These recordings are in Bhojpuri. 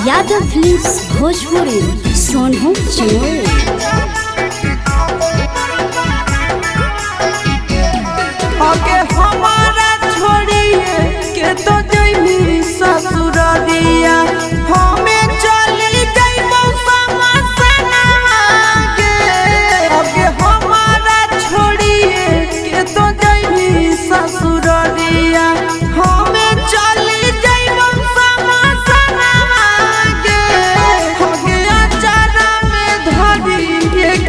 यादव फिल्म्स भोजपुरी सोनू चिमोर। आगे हमारा छोड़िए के तो जइनी ससुररिया हमें चली जइबो समसना के। आगे हमारा छोड़िए के तो जइनी ससुररिया हमें चली जइबो समसना के। आगे अचारा में धरी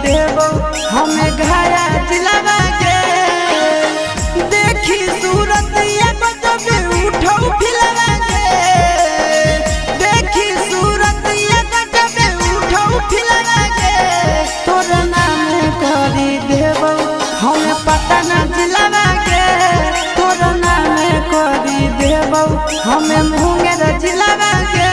देबो हमें घाया जिलावा के देखी सूरत ये गजबे उठो फिलवा के देखी सूरत ये गजबे उठो फिलवा के तोर नाम करी देबो हमें पता ना जिलावा के तोर नाम करी देबो हमें मुंगेर जिलावा के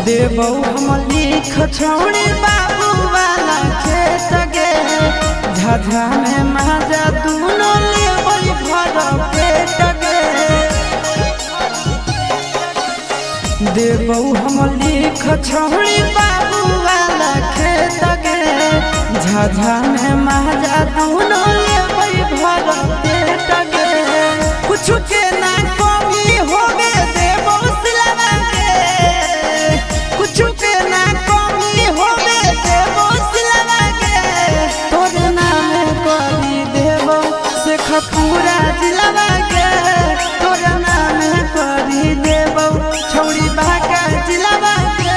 देबो हम लिख छोड़ी बाबू वाला खेत गे झझा में माजा दूनो लेबो भर पेट गे देबो हम लिख छोड़ी बाबू वाला खेत गे झझा में माजा दूनो लेबो भर पेट गे कुछ के ना कमी होवे देबो सिलवा के कुछ के ना कमी होवे देबो सिलवा के तोर नाम करी देबो से खपूरा जिलवा के तोर नाम करी देबो छौड़ी बाका जिलवा के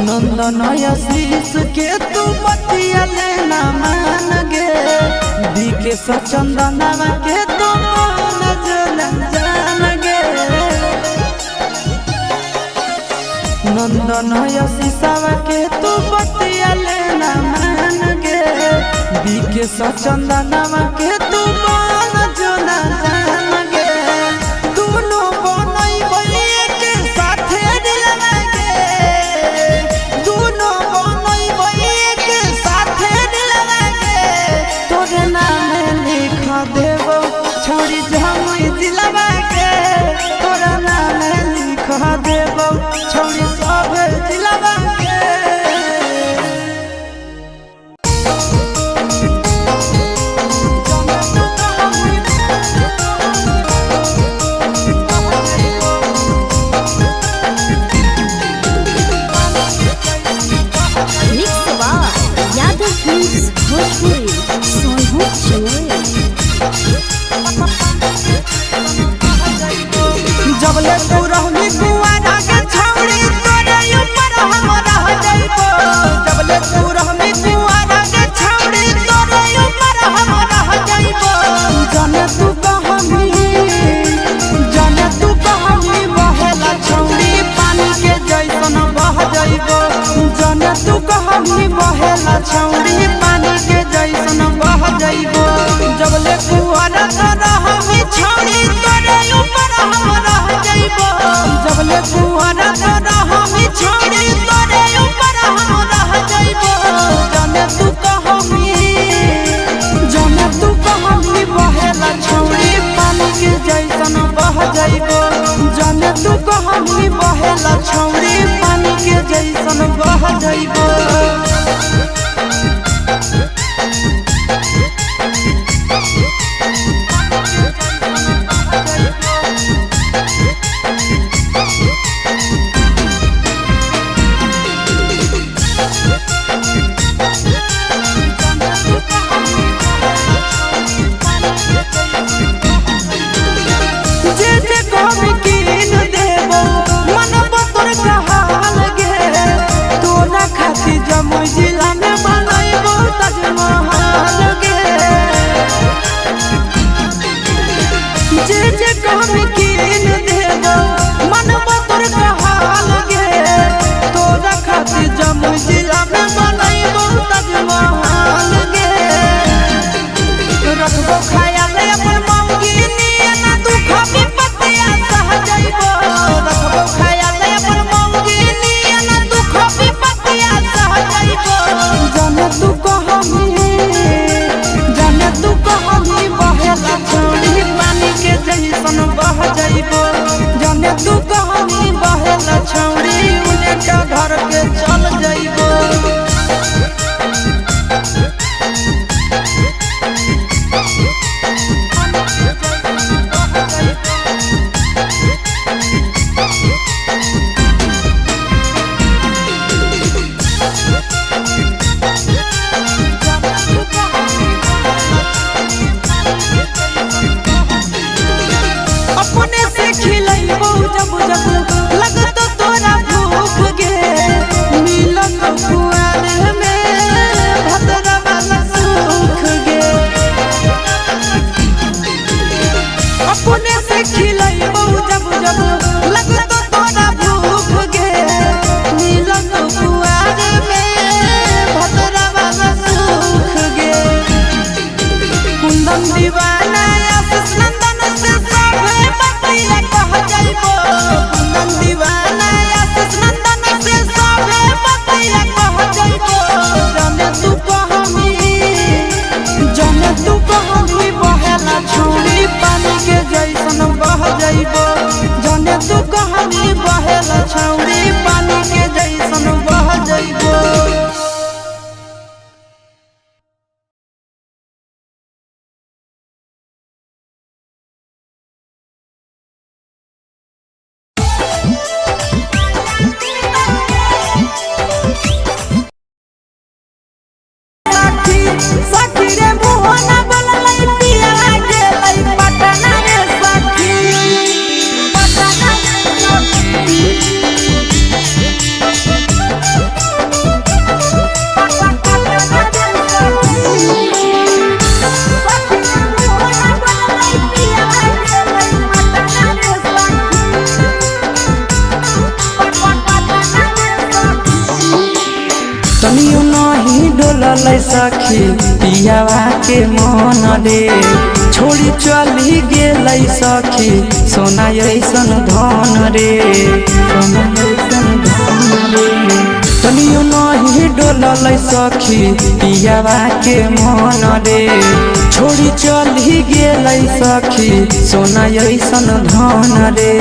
नंदन आशीष के तू बतिया लेना मान गे बीके सचंदनवा के तू मन जान गे नंदन आशीषवा के तू बतिया लेना मान गे बीके सचंदनवा के तू मन जान गे दोनों बनई बलिए के साथे दिलवा के दोनों बनई बलिए के साथे दिलवा के तोरे नाम लिख देबो छोड़ी जमुई जिलवा के तोरा नाम लिख देबो छोड़ी सब जिलवा के मिक्स बार यादव फिल्म्स भोजपुरी सोनू चनोरे। जबले तू रहनी कुआरा के छौड़ी तोरे ऊपर हम रह जाइबो जबले तू रहनी कुआरा के छौड़ी तोरे ऊपर हम रह जाइबो जाने तू कहानी बहेला छौड़ी पानी के जैसन बह जाइबो जाने तू कहानी बहेला छौड़ी पानी के जैसन बह जाइबो जबले कुआरा तो रहनी छौड़ी तोरे ऊपर हम रह जाइबो जबले कुआरा तो रहनी छौड़ी तोरे ऊपर हम रह जाइबो जाने तू कहानी बहेला छौड़ी पानी के जैसन बह जाइबो जाने तू कहानी बहेला छौड़ी पानी के जैसन बह जाइबो तू कहानी बहेला छौड़ी उनका घर के चल जाइबो। अपने से खिलैबो जब जब लगतो तोरा भूख गे मिलत कुआर में भतरा वाला सुख गे। अपने से खिलैबो जब जब लगतो तोरा भूख गे मिलत कुआर में भतरा वाला सुख गे। कुंदन दीवाना आशीष नंदन से सभे बतिया कह जाइबो। कुंदन दीवाना आशीष नंदन से सभे बतिया कह जाइबो। जाने तू कहानी बहेला छौड़ी पानी के जैसन बह जाइबो। जाने तू कहानी बहेला छौड़ी पानी के जैसन बह जाइबो। सखी रे मुहना बोललै पिया गेलै पटना रे सखी पटना रे सखी तनियो नहीं डोललै सखी पियावा के मन रे छोड़ी चली गेलै सखी सोना ऐसन धन रे सोना ऐसन धन रे। तनियो नहीं डोललै सखी पियावा के मन रे छोड़ी चली गेलै सखी सोना ऐसन धन रे।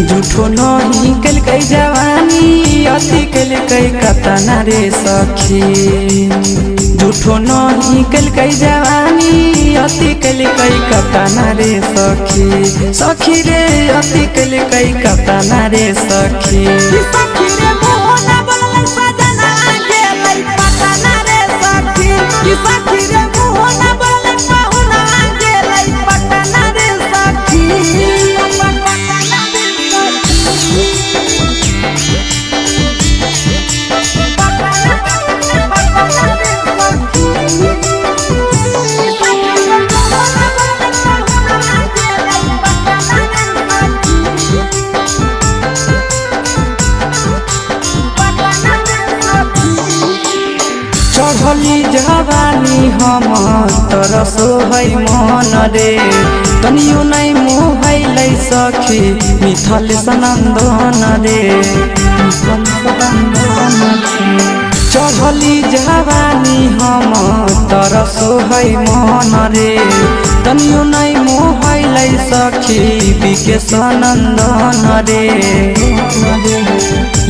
झूठो नहीं कलकै जवानी अति कलकै कतना रे सखी। झूठो नहीं कलकै जवानी अति कलकै कतना रे सखी। सखी रे अति कलकै कतना रे सखी। सखी रे मोहना बोललै सजना गेलै पटना रे सखी। सखी रे मोहना बोललै पहुना गेलै पटना रे सखी। चढ़ली जवानी हम तरसो है मन रे तनियो नहीं मोहलै सखी मिथल सनंदन रे। चढ़ली जवानी हम तरसो है मन रे तनियो नहीं मोहलै सखी विकेश नंदन रे।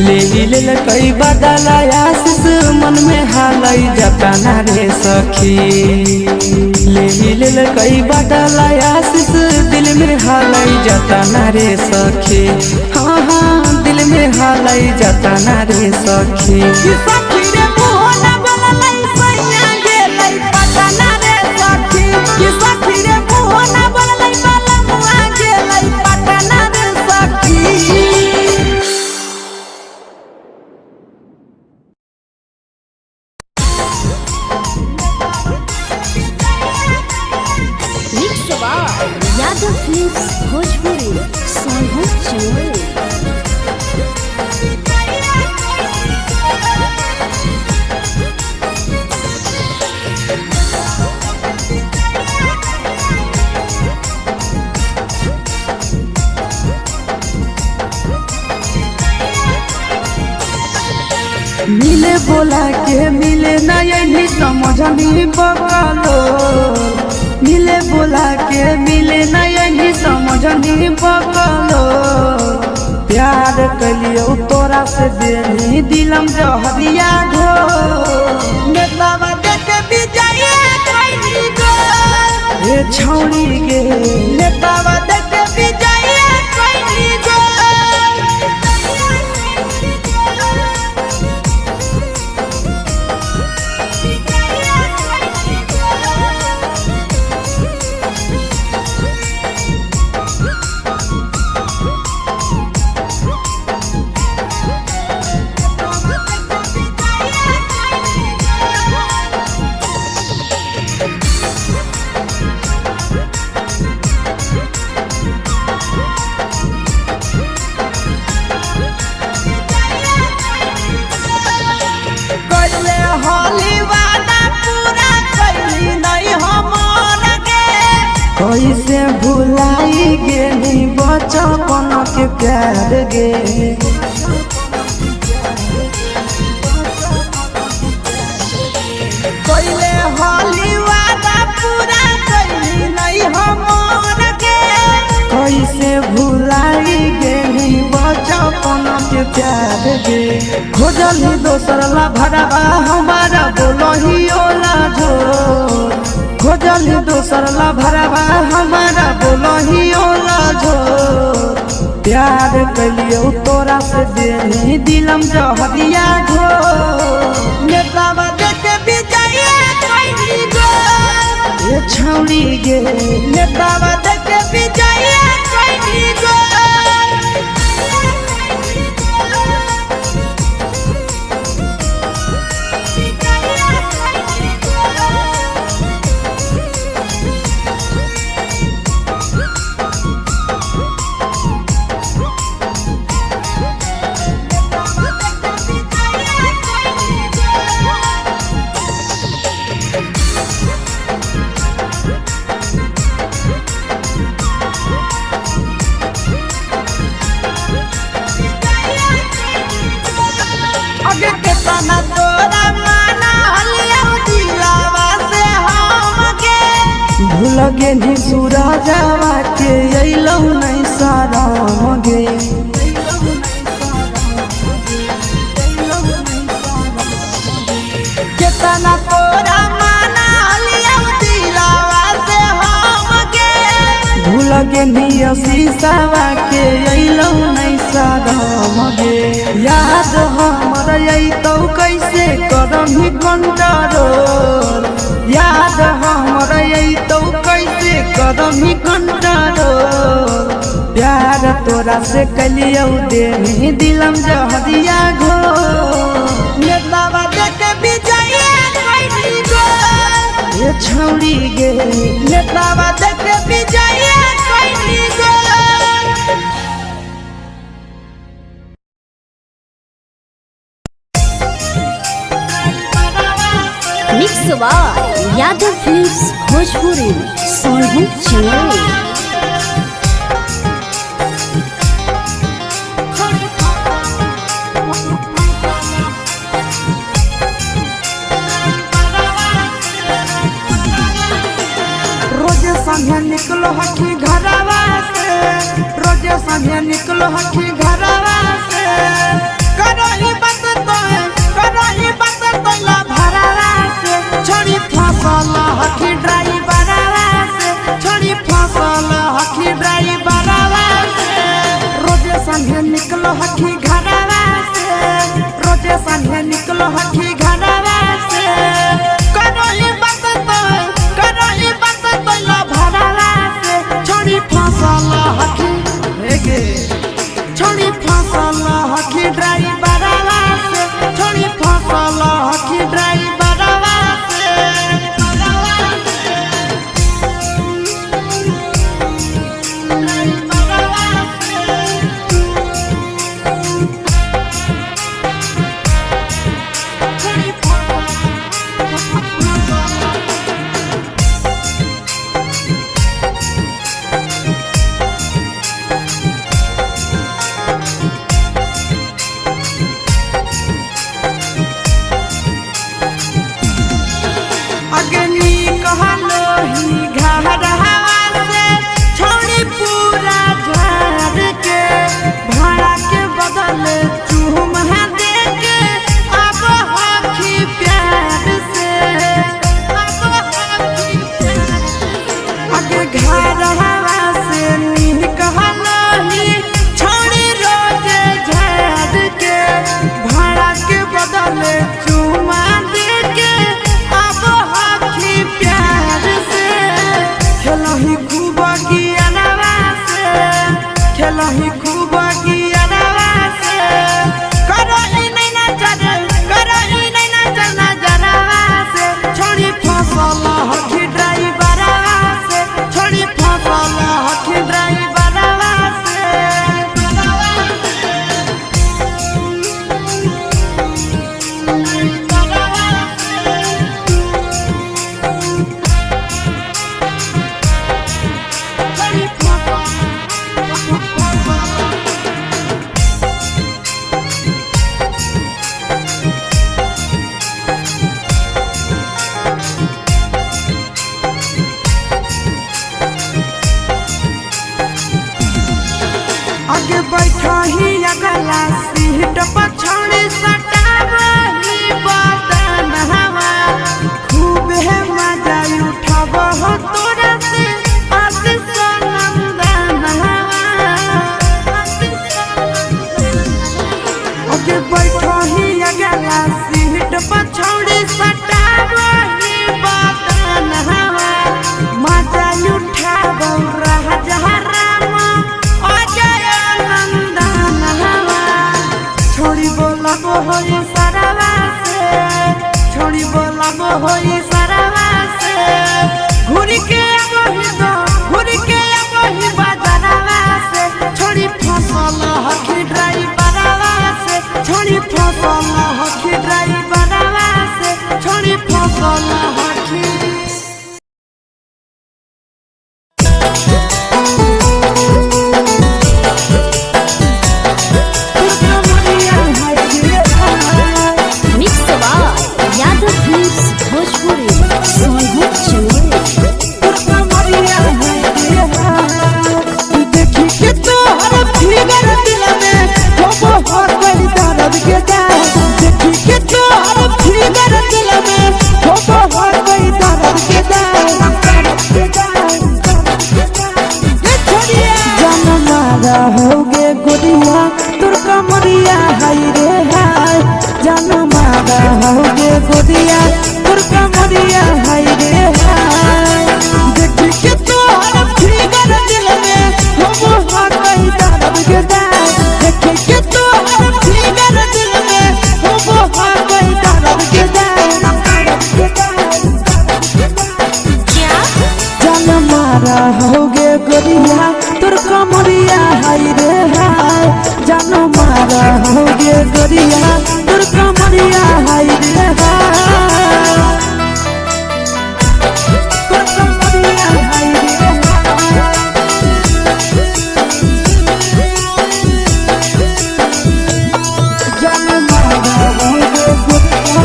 ले कई बदला आशीष मन में हालै जतना रे सखी। ले कई बदला आशीष दिल में हालै जतना रे सखी। हाँ हाँ दिल में हालै जतना रे सखी। सखी रे मोहना बोललै सैया गेलै पटना रे सखी। सखी रे मोहना बोललै बलमुआ गेलै पटना रे सखी। यादव फिल्म्स भोजपुरी सोनू चोर। मिले बोला के मिले नहीं समझनी बकालो मिले बोला के मिले नहीं समझनी पकलो प्यार कलियो तोरा से देनी दिलम जहरिया घो नेतावा देखे बिजाए कोई गो ए छौड़ी गे नेतावा देखे बिजाए कोई गो कैसे भुलाई गेली बचपन के प्यार गे कैले होली वादा पूरा कैली नहीं हमर के कैसे भुलाई गेली बचपन के प्यार गे खोजली दोसर ला भरवा हमारा बोलही ओला झोर खोजली दोसर ला भरवा हमारा बोलही ओला झोर प्यार कलियो तोरा से देनी दिलम जहरिया घोर नेतावा देखे बिजाए कोई गो ए छौड़ी गे नेतावा देखे बिजाए कोई गो लगे नी सूरजवा के अइलौ नहीं साराम गे केतना तोरा माना लिया दिलावा से हम गे भूल गे नी शीशावा के अइलौ नहीं साराम गे याद हमर अइतौ कैसे करम कंट्रोल याद हमर अइतौ कैसे कदम कंट्रोल प्यार तोरा से कलियो देनी दिलम जहरिया घो नेतावा देखे बिजाए कोई गो ए छौड़ी गे नेतावा देखे बिजाए कोई गो mix by Yadav films Bhojpuri Sonu channel रोजे संगे निकलो हकी घरवा से रोजे संगे निकलो हकी घरवा से करही बात तो ला भरावा से छोड़ी फसल हकी ड्राइवरवा से छोड़ी फसल हकी ड्राइवरवा से रोजे संगे निकलो हकी घरवा से रोजे संगे निकलो हकी घरवा से करही बात तो ला भरावा से छोड़ी फसल हकी गे छोड़ी फसल हकी ड्राइवरवा से छोड़ी फसल हकी ड्राइवरवा से सेट पछौड़ी सटाबो ही बदन हवा मजा उठाबो राजा राम अजय नंदन हवा छोड़ी बोलाबो होई सरवा से छोड़ी बोलाबो होई सरवा से घुरी के आबो ही बाजारवा से छोड़ी फसल हकी ड्राइवरवा से छोड़ी फसल हकी ड्राइवरवा से छोड़ी फसल हकी मिक्स बार यादव फिल्म्स भोजपुरी सोनू चंद्र देखी के तोहर फिगर दिल में हो हर कोई दर्द के जाए देखी के तोहर फिगर दिल में हो हर कोई दर्द के जाए जन मारा होगे गुड़िया तुर कमरिया हाय रे हाय जन मारा होगे गुड़िया तुर कमरिया हाय रे हाय देखी के तोहर फिगर दिल में हो हर कोई दर्द के जाए देखी के तोहर फिगर दिल में हो हर कोई दर्द के जाए जन मारा होगे गोरिया तुर कमरिया हाय रे हाय जन मारा होगे गोरिया तुर कमरिया हाय रे हाय तुर कमरिया हाय रे जन मारा होगे गोरिया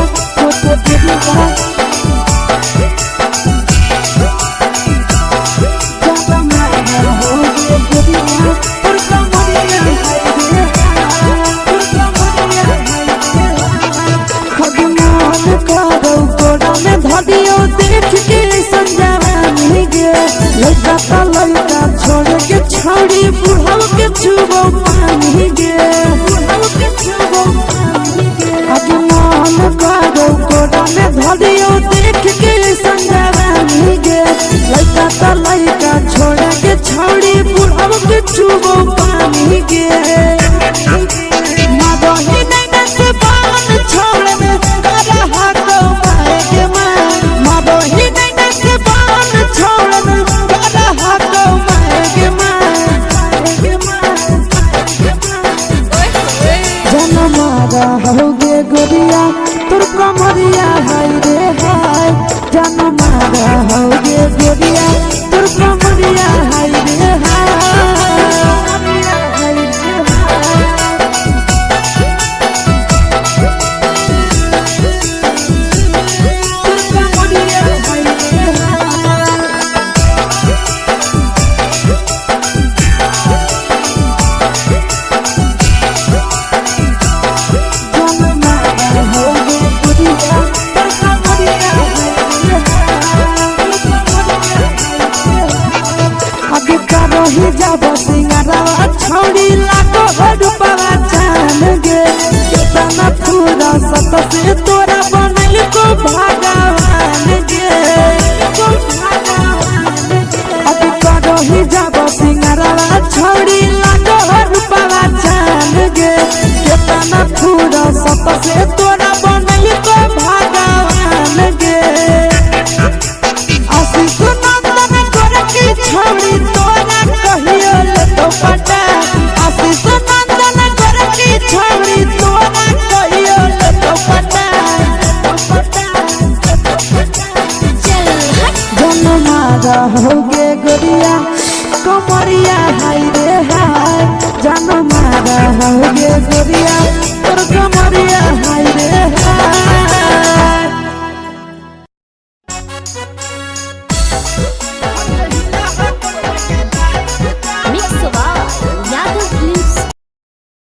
छोड़ के छौड़ी बुढ़ाव के छुबो पानी गे मन करो कोड़ा में धरियो देख के संजवानी गे लड़का तो लड़का छोड़ के छौड़ी बुढ़ाव के छुबो पानी गे मदही नहीं से बान छोड़ में करा हाथों माए के मां मदही नहीं से बान छोड़ में करा हाथों माए के मां जन मारा होगे गोरिया तुर कमरिया हाय रे हाय जन मारा होगे गोरिया तुर कमरिया हाय रे हाय जब सिंगारा छौड़ी लागो रुपवा जान गे केतना पूरा सत से तोरा बनल को भगवान गे अभी करो ही जब सिंगारा छौड़ी लागो रुपवा जान गे केतना पूरा सत से तोरा बनल को भगवान गे आशीष नंदन करे की छौड़ी तोरा कहियो ले तो पटा आशीष नंदन करे की छौड़ी तोरा कहियो ले तो पटा जन मारा होगे गोरिया कमरिया हाय रे हाय जन मारा होगे गोरिया तोर कमरिया